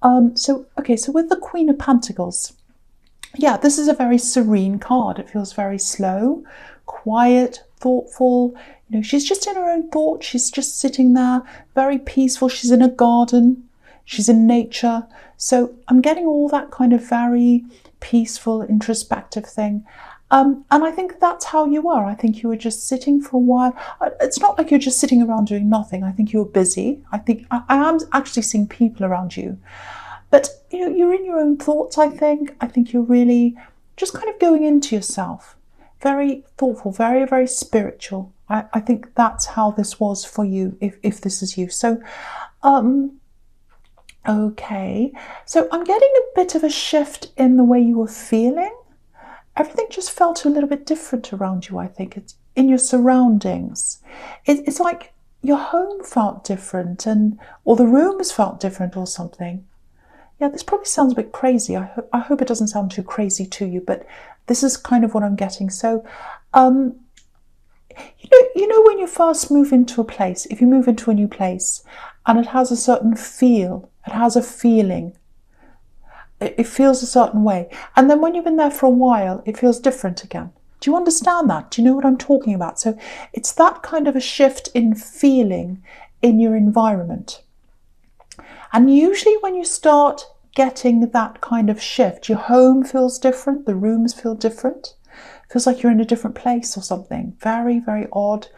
Okay, so with the Queen of Pentacles, yeah, this is a very serene card. It feels very slow, quiet, thoughtful. You know, she's just in her own thoughts. She's just sitting there, very peaceful. She's in a garden. She's in nature. So I'm getting all that kind of very peaceful, introspective thing. And I think that's how you were. I think you were just sitting for a while. It's not like you're just sitting around doing nothing. I think you were busy. I think I am actually seeing people around you. But you know, you're in your own thoughts, I think. I think you're really just kind of going into yourself. Very thoughtful, very, very spiritual. I think that's how this was for you, if this is you. So, okay. So I'm getting a bit of a shift in the way you were feeling. Everything just felt a little bit different around you, I think. It's in your surroundings. It's like your home felt different, or the rooms felt different or something. Yeah, this probably sounds a bit crazy. I hope it doesn't sound too crazy to you, but this is kind of what I'm getting. So, you know when you first move into a place, if you move into a new place and it has a certain feel, it has a feeling, it feels a certain way. And then when you've been there for a while, it feels different again. Do you understand that? Do you know what I'm talking about? So it's that kind of a shift in feeling in your environment. And usually when you start getting that kind of shift, your home feels different, the rooms feel different. It feels like you're in a different place or something. Very, very odd.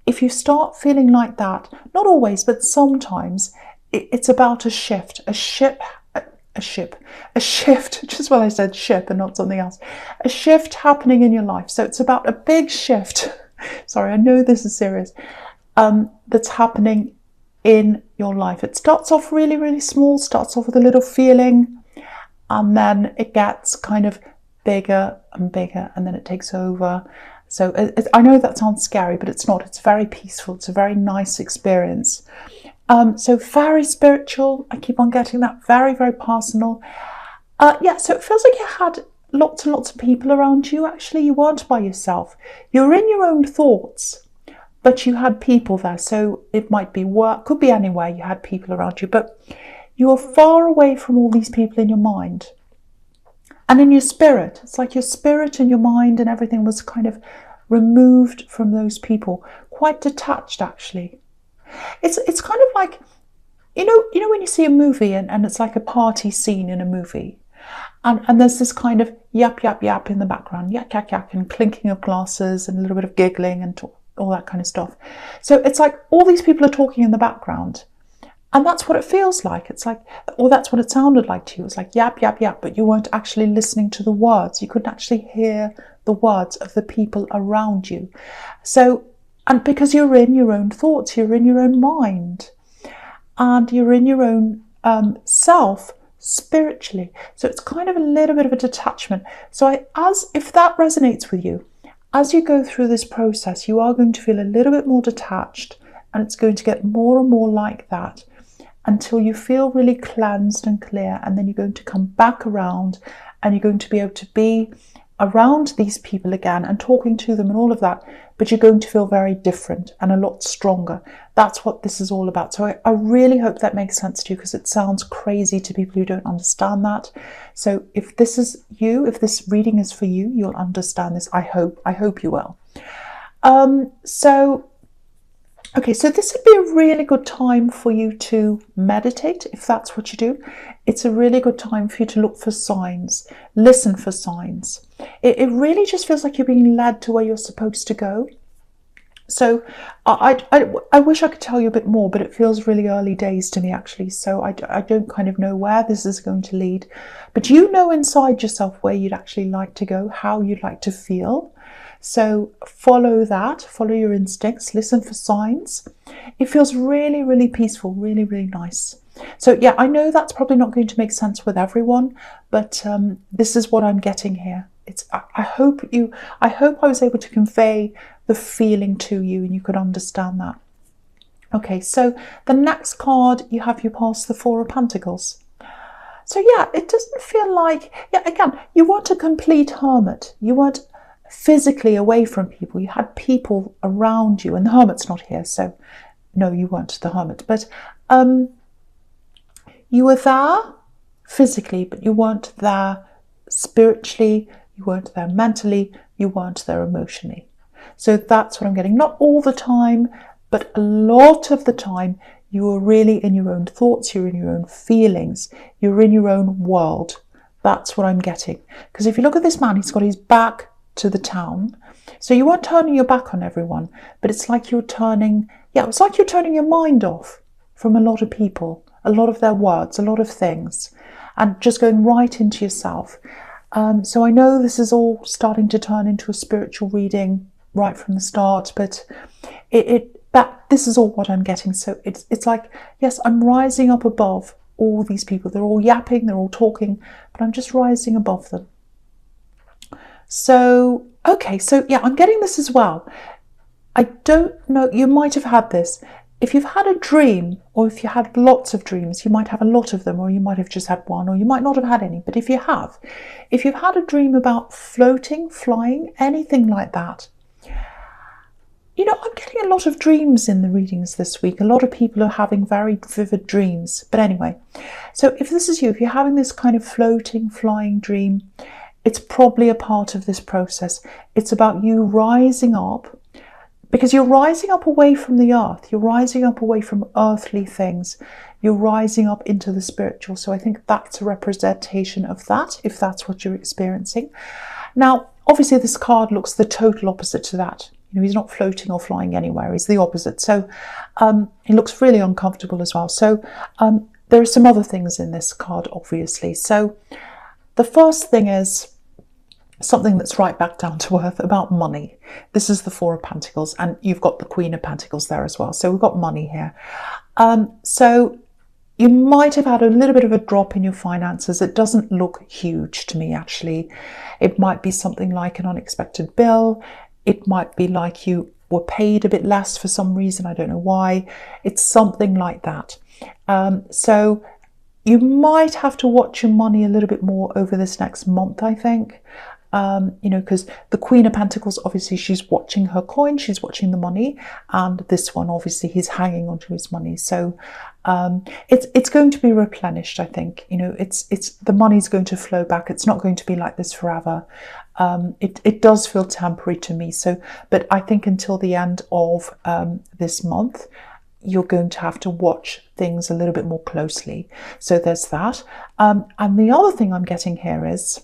If you start feeling like that, not always, but sometimes, it's about a shift, a shift, just what I said, ship and not something else. A shift happening in your life. So it's about a big shift. Sorry, I know this is serious. That's happening in your life. It starts off really, really small, starts off with a little feeling, and then it gets kind of bigger and bigger, and then it takes over. So I know that sounds scary, but it's not. It's very peaceful. It's a very nice experience. So very spiritual. I keep on getting that. Very, very personal. Yeah, so it feels like you had lots and lots of people around you. Actually, you weren't by yourself. You're in your own thoughts, but you had people there. So it might be work, could be anywhere. You had people around you, but you were far away from all these people in your mind. And in your spirit, it's like your spirit and your mind and everything was kind of removed from those people. Quite detached, actually. It's kind of like, you know when you see a movie and it's like a party scene in a movie, and there's this kind of yap, yap, yap in the background, yak, yak, yak, and clinking of glasses and a little bit of giggling and all that kind of stuff. So it's like all these people are talking in the background, and that's what it feels like. It's like, or that's what it sounded like to you. It's like yap, yap, yap, but you weren't actually listening to the words. You couldn't actually hear the words of the people around you. So, and because you're in your own thoughts, you're in your own mind, and you're in your own self spiritually. So it's kind of a little bit of a detachment. So if that resonates with you, as you go through this process, you are going to feel a little bit more detached, and it's going to get more and more like that until you feel really cleansed and clear, and then you're going to come back around and you're going to be able to be around these people again and talking to them and all of that, but you're going to feel very different and a lot stronger. That's what this is all about. So I really hope that makes sense to you, because it sounds crazy to people who don't understand that. So if this is you, if this reading is for you, you'll understand this. I hope you will. Okay, so this would be a really good time for you to meditate, if that's what you do. It's a really good time for you to look for signs, listen for signs. It really just feels like you're being led to where you're supposed to go. So I wish I could tell you a bit more, but it feels really early days to me, actually. So I don't kind of know where this is going to lead. But you know inside yourself where you'd actually like to go, how you'd like to feel. So follow that, follow your instincts, listen for signs. It feels really, really peaceful, really, really nice. So yeah, I know that's probably not going to make sense with everyone, but this is what I'm getting here. I hope I was able to convey the feeling to you and you could understand that. Okay, so the next card you have, you pass the Four of Pentacles. So yeah, it doesn't feel like, yeah, again, you weren't a complete hermit. You weren't physically away from people. You had people around you, and the hermit's not here, so no, you weren't the hermit, but you were there, physically, but you weren't there spiritually, you weren't there mentally, you weren't there emotionally. So that's what I'm getting. Not all the time, but a lot of the time, you are really in your own thoughts, you're in your own feelings, you're in your own world. That's what I'm getting. Because if you look at this man, he's got his back to the town. So you aren't turning your back on everyone, but it's like you're turning, it's like you're turning your mind off from a lot of people, a lot of their words, a lot of things, and just going right into yourself. So I know this is all starting to turn into a spiritual reading right from the start, but this is all what I'm getting. So it's like, yes, I'm rising up above all these people. They're all yapping, they're all talking, but I'm just rising above them. So, okay, so yeah, I'm getting this as well. I don't know, you might have had this. If you've had a dream, or if you had lots of dreams, you might have a lot of them, or you might have just had one, or you might not have had any. But if you've had a dream about floating, flying, anything like that, you know, I'm getting a lot of dreams in the readings this week. A lot of people are having very vivid dreams. But anyway, so if this is you, if you're having this kind of floating, flying dream, it's probably a part of this process. It's about you rising up, because you're rising up away from the earth. You're rising up away from earthly things. You're rising up into the spiritual. So I think that's a representation of that, if that's what you're experiencing. Now, obviously this card looks the total opposite to that. You know, he's not floating or flying anywhere. He's the opposite. So he looks really uncomfortable as well. So there are some other things in this card, obviously. So the first thing is something that's right back down to earth about money. This is the Four of Pentacles, and you've got the Queen of Pentacles there as well. So we've got money here. So you might have had a little bit of a drop in your finances. It doesn't look huge to me, actually. It might be something like an unexpected bill. It might be like you were paid a bit less for some reason. I don't know why. It's something like that. So you might have to watch your money a little bit more over this next month, I think. You know, because the Queen of Pentacles, obviously she's watching her coin, she's watching the money, and this one, obviously, he's hanging onto his money. So it's going to be replenished, I think. You know, it's the money's going to flow back. It's not going to be like this forever. It does feel temporary to me. So, but I think until the end of this month, you're going to have to watch things a little bit more closely. So there's that. And the other thing I'm getting here is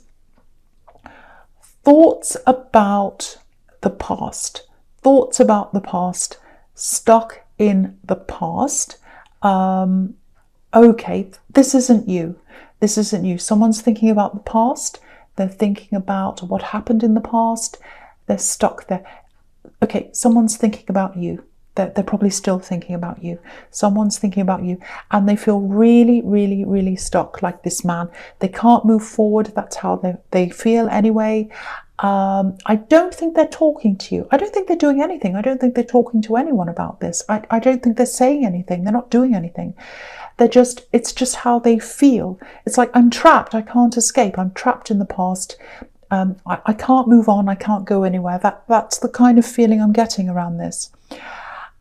thoughts about the past. Thoughts about the past, stuck in the past. Okay, this isn't you. This isn't you. Someone's thinking about the past. They're thinking about what happened in the past. They're stuck there. Okay, someone's thinking about you. They're probably still thinking about you. Someone's thinking about you, and they feel really, really, really stuck, like this man. They can't move forward. That's how they feel anyway. I don't think they're talking to you. I don't think they're doing anything. I don't think they're talking to anyone about this. I don't think they're saying anything. They're not doing anything. It's just how they feel. It's like, I'm trapped. I can't escape. I'm trapped in the past. I can't move on. I can't go anywhere. That's the kind of feeling I'm getting around this.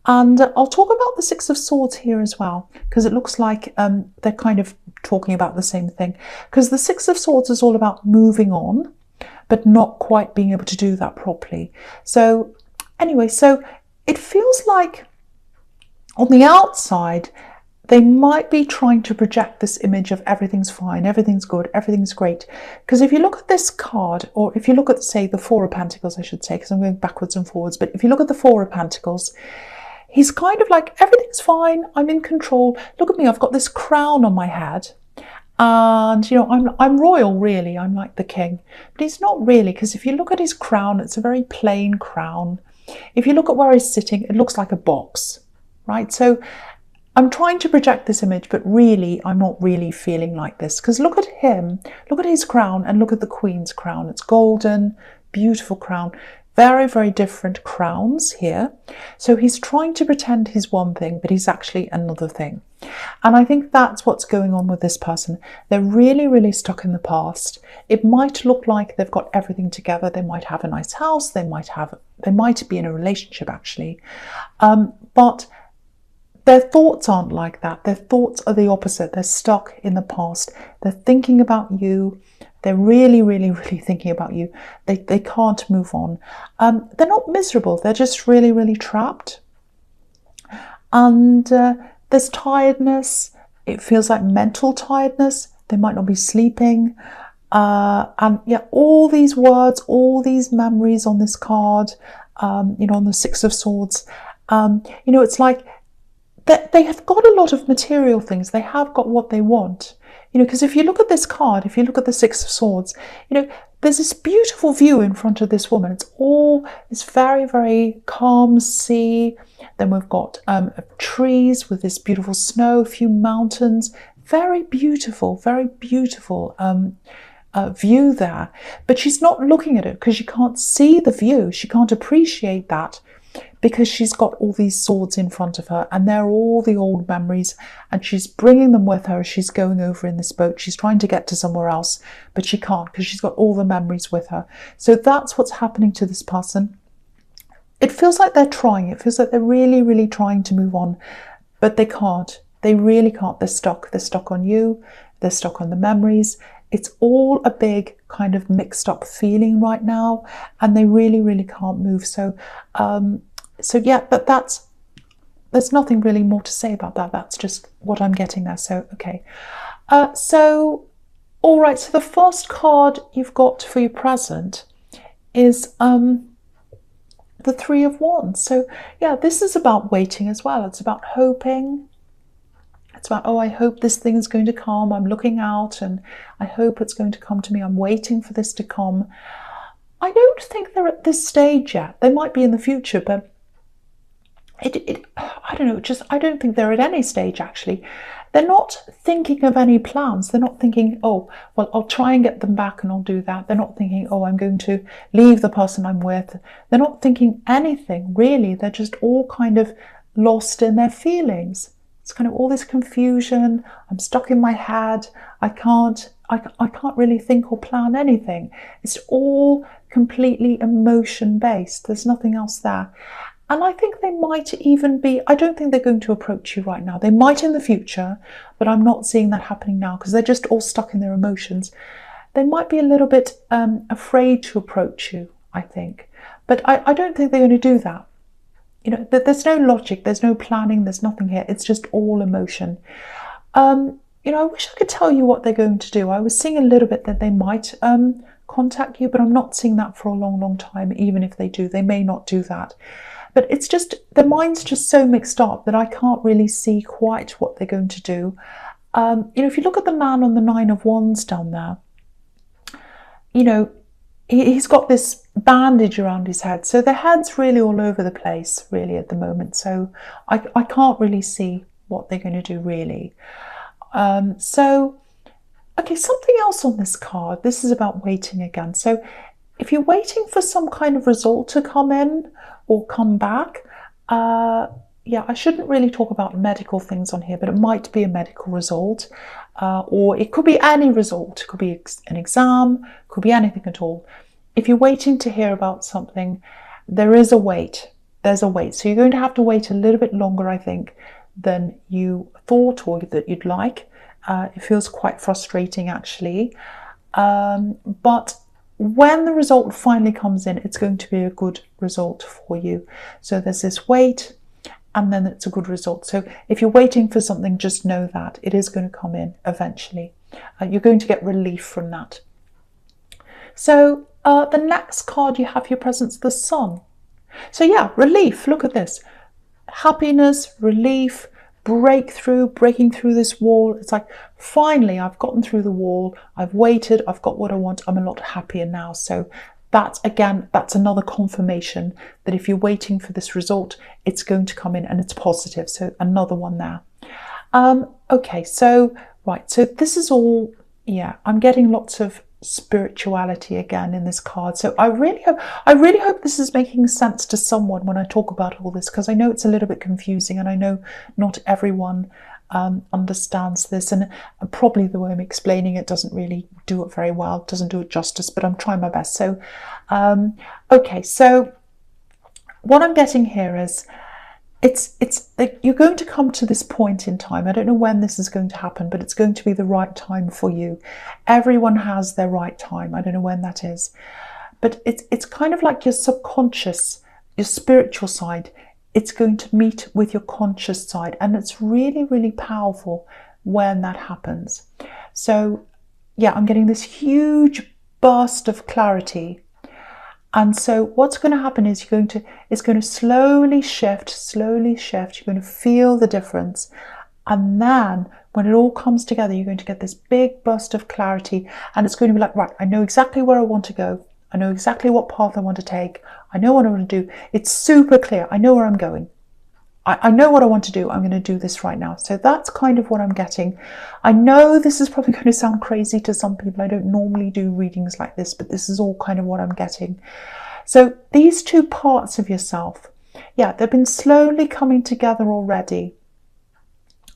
And I'll talk about the Six of Swords here as well, because it looks like they're kind of talking about the same thing. Because the Six of Swords is all about moving on, but not quite being able to do that properly. So anyway, so it feels like on the outside, they might be trying to project this image of everything's fine, everything's good, everything's great. Because if you look at this card, or if you look at, say, the Four of Pentacles, I should say, because I'm going backwards and forwards, but if you look at the Four of Pentacles, he's kind of like, everything's fine, I'm in control. Look at me, I've got this crown on my head. And, you know, I'm royal, really. I'm like the king. But he's not really, because if you look at his crown, it's a very plain crown. If you look at where he's sitting, it looks like a box, right? So I'm trying to project this image, but really, I'm not really feeling like this. Because look at him, look at his crown, and look at the Queen's crown. It's golden, beautiful crown. Very, very different crowns here. So he's trying to pretend he's one thing, but he's actually another thing. And I think that's what's going on with this person. They're really, really stuck in the past. It might look like they've got everything together. They might have a nice house. They might be in a relationship, actually. But their thoughts aren't like that. Their thoughts are the opposite. They're stuck in the past. They're thinking about you. They're really, really, really thinking about you. They can't move on. They're not miserable. They're just really, really trapped. And there's tiredness. It feels like mental tiredness. They might not be sleeping. And yeah, all these words, all these memories on this card, you know, on the Six of Swords, you know, it's like they have got a lot of material things. They have got what they want, you know, because if you look at this card, if you look at the Six of Swords, you know, there's this beautiful view in front of this woman. It's all this very, very calm sea. Then we've got trees with this beautiful snow, a few mountains. Very beautiful view there. But she's not looking at it because she can't see the view. She can't appreciate that because she's got all these swords in front of her, and they're all the old memories, and she's bringing them with her as she's going over in this boat. She's trying to get to somewhere else, but she can't because she's got all the memories with her. So that's what's happening to this person. It feels like they're trying. It feels like they're really, really trying to move on, but they can't. They really can't. They're stuck. They're stuck on you. They're stuck on the memories. It's all a big kind of mixed up feeling right now, and they really, really can't move. So yeah, but there's nothing really more to say about that. That's just what I'm getting there. So, okay. So, all right. So the first card you've got for your present is the Three of Wands. So yeah, this is about waiting as well. It's about hoping. It's about, oh, I hope this thing is going to come. I'm looking out and I hope it's going to come to me. I'm waiting for this to come. I don't think they're at this stage yet. They might be in the future, but I don't know, I don't think they're at any stage actually. They're not thinking of any plans. They're not thinking, oh, well, I'll try and get them back and I'll do that. They're not thinking, oh, I'm going to leave the person I'm with. They're not thinking anything really. They're just all kind of lost in their feelings. It's kind of all this confusion. I'm stuck in my head. I can't really think or plan anything. It's all completely emotion based. There's nothing else there. And I think they might even be, I don't think they're going to approach you right now. They might in the future, but I'm not seeing that happening now because they're just all stuck in their emotions. They might be a little bit afraid to approach you, I think. But I don't think they're going to do that. You know, there's no logic, there's no planning, there's nothing here. It's just all emotion. You know, I wish I could tell you what they're going to do. I was seeing a little bit that they might contact you, but I'm not seeing that for a long, long time. Even if they do, they may not do that. But it's just, their mind's just so mixed up that I can't really see quite what they're going to do. You know, if you look at the man on the Nine of Wands down there, you know, he's got this bandage around his head. So the head's really all over the place, really, at the moment. So I can't really see what they're going to do, really. So, okay, something else on this card. This is about waiting again. So if you're waiting for some kind of result to come in or come back, yeah, I shouldn't really talk about medical things on here, but it might be a medical result, or it could be any result. It could be an exam, could be anything at all. If you're waiting to hear about something, there is a wait. There's a wait. So you're going to have to wait a little bit longer, I think, than you thought or that you'd like. It feels quite frustrating, actually. But when the result finally comes in, it's going to be a good result for you. So there's this wait, and then it's a good result. So if you're waiting for something, just know that it is going to come in eventually. You're going to get relief from that. So the next card you have your presence, the Sun. So yeah, relief. Look at this. Happiness, relief, breakthrough, breaking through this wall. It's like, finally, I've gotten through the wall. I've waited. I've got what I want. I'm a lot happier now. So that, again, that's another confirmation that if you're waiting for this result, it's going to come in and it's positive. So another one there. Okay, so, right. So this is all, yeah, I'm getting lots of spirituality again in this card. So I really hope this is making sense to someone when I talk about all this, because I know it's a little bit confusing and I know not everyone understands this, and probably the way I'm explaining it doesn't really do it very well, doesn't do it justice, but I'm trying my best. So okay, so what I'm getting here is it's like you're going to come to this point in time. I don't know when this is going to happen, but it's going to be the right time for you. Everyone has their right time. I don't know when that is, but it's kind of like your subconscious, your spiritual side. It's going to meet with your conscious side, and it's really, really powerful when that happens. So yeah, I'm getting this huge burst of clarity. And so what's going to happen is it's going to slowly shift. You're going to feel the difference. And then when it all comes together, you're going to get this big burst of clarity. And it's going to be like, right, I know exactly where I want to go. I know exactly what path I want to take. I know what I want to do. It's super clear. I know where I'm going. I know what I want to do. I'm going to do this right now. So that's kind of what I'm getting. I know this is probably going to sound crazy to some people. I don't normally do readings like this, but this is all kind of what I'm getting. So these two parts of yourself, yeah, they've been slowly coming together already.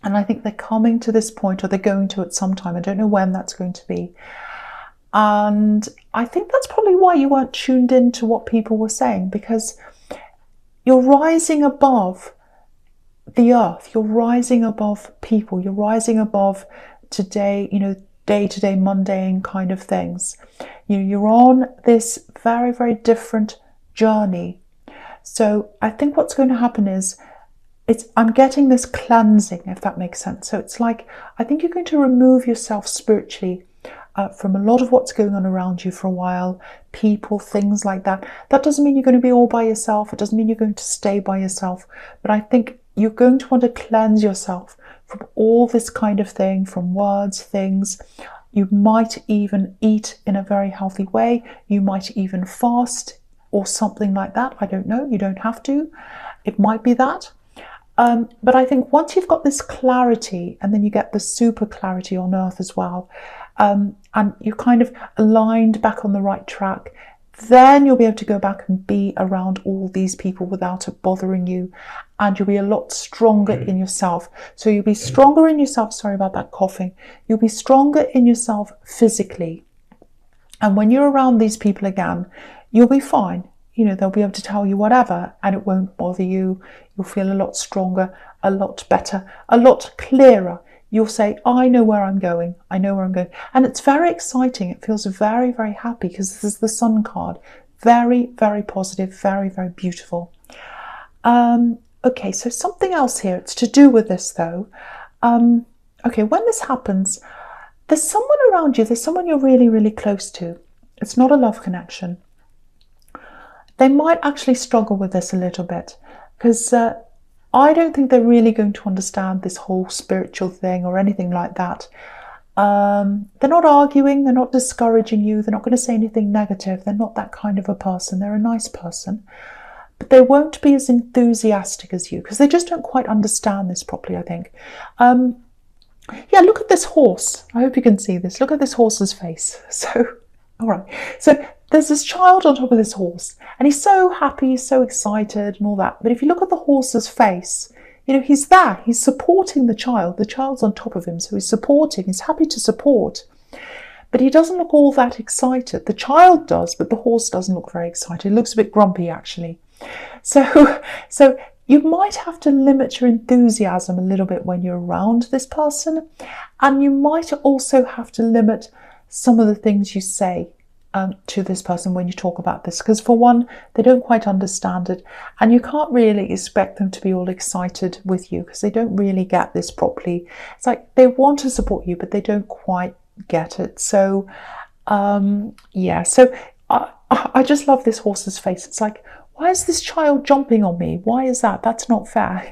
And I think they're coming to this point, or they're going to at some time. I don't know when that's going to be. And I think that's probably why you weren't tuned in to what people were saying, because you're rising above the earth, you're rising above people, you're rising above today, day-to-day mundane kind of things. You're on this very, very different journey. So I think what's going to happen is I'm getting this cleansing, if that makes sense. So it's like, I think you're going to remove yourself spiritually from a lot of what's going on around you for a while, people, things like that. That doesn't mean you're going to be all by yourself. It doesn't mean you're going to stay by yourself. But I think you're going to want to cleanse yourself from all this kind of thing, from words, things. You might even eat in a very healthy way. You might even fast or something like that. I don't know. You don't have to. It might be that. But I think once you've got this clarity, and then you get the super clarity on earth as well, and you're kind of aligned back on the right track, then you'll be able to go back and be around all these people without it bothering you, and you'll be a lot stronger in yourself. So you'll be stronger in yourself, sorry about that coughing, you'll be stronger in yourself physically. And when you're around these people again, you'll be fine. They'll be able to tell you whatever, and it won't bother you. You'll feel a lot stronger, a lot better, a lot clearer. You'll say, I know where I'm going. I know where I'm going. And it's very exciting. It feels very, very happy, because this is the Sun card. Very, very positive, very, very beautiful. Okay, so something else here. It's to do with this though. Okay, when this happens, there's someone around you. There's someone you're really, really close to. It's not a love connection. They might actually struggle with this a little bit, because I don't think they're really going to understand this whole spiritual thing or anything like that. They're not arguing, they're not discouraging you, they're not going to say anything negative. They're not that kind of a person. They're a nice person, but they won't be as enthusiastic as you, because they just don't quite understand this properly, I think. Yeah, look at this horse. I hope you can see this. Look at this horse's face. So, all right. So there's this child on top of this horse, and he's so happy, he's so excited and all that. But if you look at the horse's face, he's there, he's supporting the child. The child's on top of him, so he's supporting, he's happy to support. But he doesn't look all that excited. The child does, but the horse doesn't look very excited. He looks a bit grumpy, actually. So you might have to limit your enthusiasm a little bit when you're around this person. And you might also have to limit some of the things you say to this person when you talk about this, because for one, they don't quite understand it, and you can't really expect them to be all excited with you, because they don't really get this properly. It's like they want to support you, but they don't quite get it. So yeah, so I just love this horse's face. It's like, why is this child jumping on me? Why is that? That's not fair.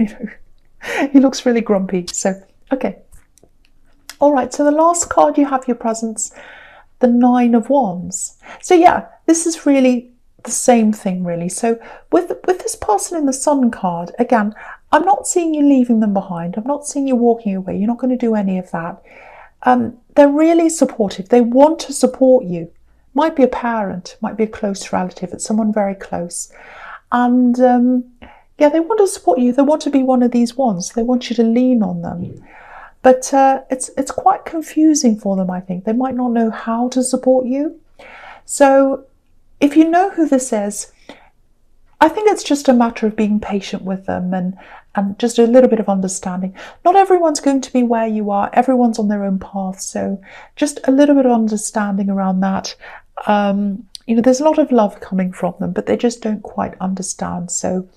He looks really grumpy. So okay, all right, so the last card you have your presence, the Nine of Wands. So yeah, this is really the same thing, really. So with this person in the Sun card, again, I'm not seeing you leaving them behind. I'm not seeing you walking away. You're not going to do any of that. They're really supportive. They want to support you. Might be a parent, might be a close relative. It's someone very close. And yeah, they want to support you. They want to be one of these wands. They want you to lean on them. But it's quite confusing for them, I think. They might not know how to support you. So if you know who this is, I think it's just a matter of being patient with them and just a little bit of understanding. Not everyone's going to be where you are. Everyone's on their own path. So just a little bit of understanding around that. There's a lot of love coming from them, but they just don't quite understand. So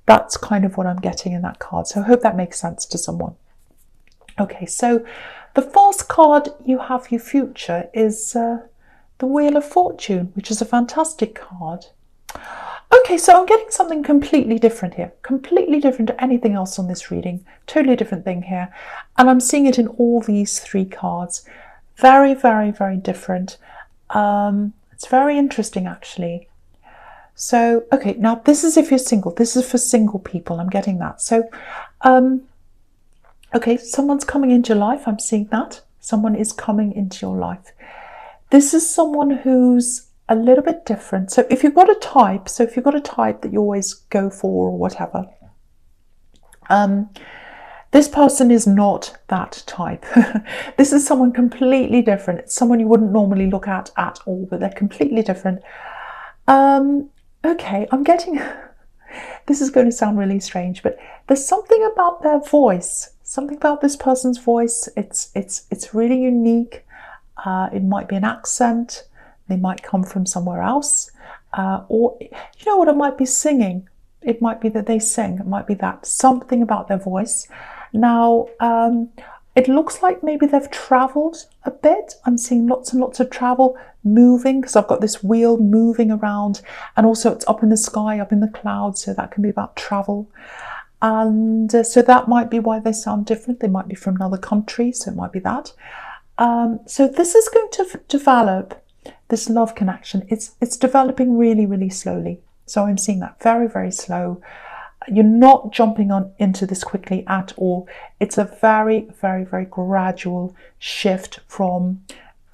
that's kind of what I'm getting in that card. So I hope that makes sense to someone. Okay, so the fourth card you have for your future is the Wheel of Fortune, which is a fantastic card. Okay, so I'm getting something completely different here, completely different to anything else on this reading, totally different thing here. And I'm seeing it in all these three cards. Very, very, very different. It's very interesting, actually. So, okay, now this is if you're single. This is for single people. I'm getting that. So, okay, someone's coming into your life. I'm seeing that. Someone is coming into your life. This is someone who's a little bit different. So if you've got a type, that you always go for or whatever, this person is not that type. This is someone completely different. It's someone you wouldn't normally look at all, but they're completely different. Okay, I'm getting, this is going to sound really strange, but there's something about their voice, something about this person's voice. It's really unique. It might be an accent. They might come from somewhere else, or you know what, it might be singing. It might be that they sing. It might be that something about their voice. Now, it looks like maybe they've travelled a bit. I'm seeing lots and lots of travel, moving, because I've got this wheel moving around, and also it's up in the sky, up in the clouds, so that can be about travel. And so that might be why they sound different. They might be from another country, so it might be that. So this is going to develop. This love connection, it's developing really, really slowly. So I'm seeing that very, very slow. You're not jumping into this quickly at all. It's a very, very, very gradual shift from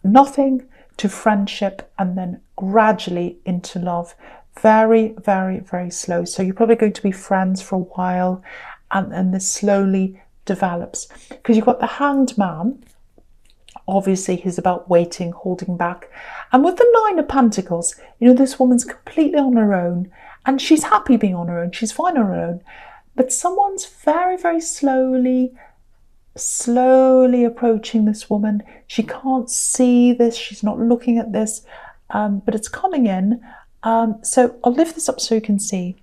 nothing to friendship and then gradually into love. Very, very, very slow. So you're probably going to be friends for a while, and this slowly develops. Because you've got the Hanged Man. Obviously, he's about waiting, holding back. And with the Nine of Pentacles, this woman's completely on her own, and she's happy being on her own. She's fine on her own. But someone's very, very slowly approaching this woman. She can't see this. She's not looking at this, but it's coming in. So I'll lift this up so you can see.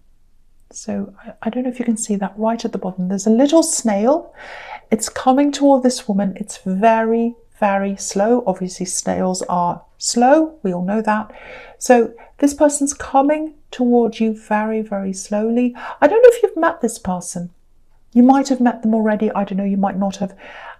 So I don't know if you can see that right at the bottom. There's a little snail. It's coming toward this woman. It's very, very slow. Obviously, snails are slow. We all know that. So this person's coming towards you very, very slowly. I don't know if you've met this person. You might have met them already. I don't know. You might not have.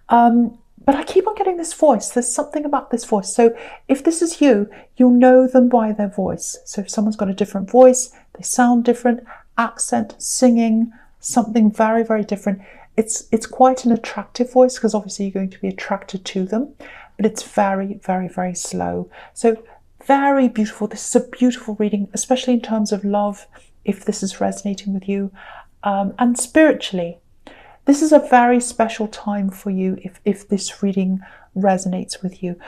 But I keep on getting this voice. There's something about this voice. So if this is you, you'll know them by their voice. So if someone's got a different voice, they sound different, accent, singing, something very, very different. It's quite an attractive voice, because obviously you're going to be attracted to them, but it's very, very, very slow. So very beautiful. This is a beautiful reading, especially in terms of love, if this is resonating with you, and spiritually. This is a very special time for you if this reading resonates with you.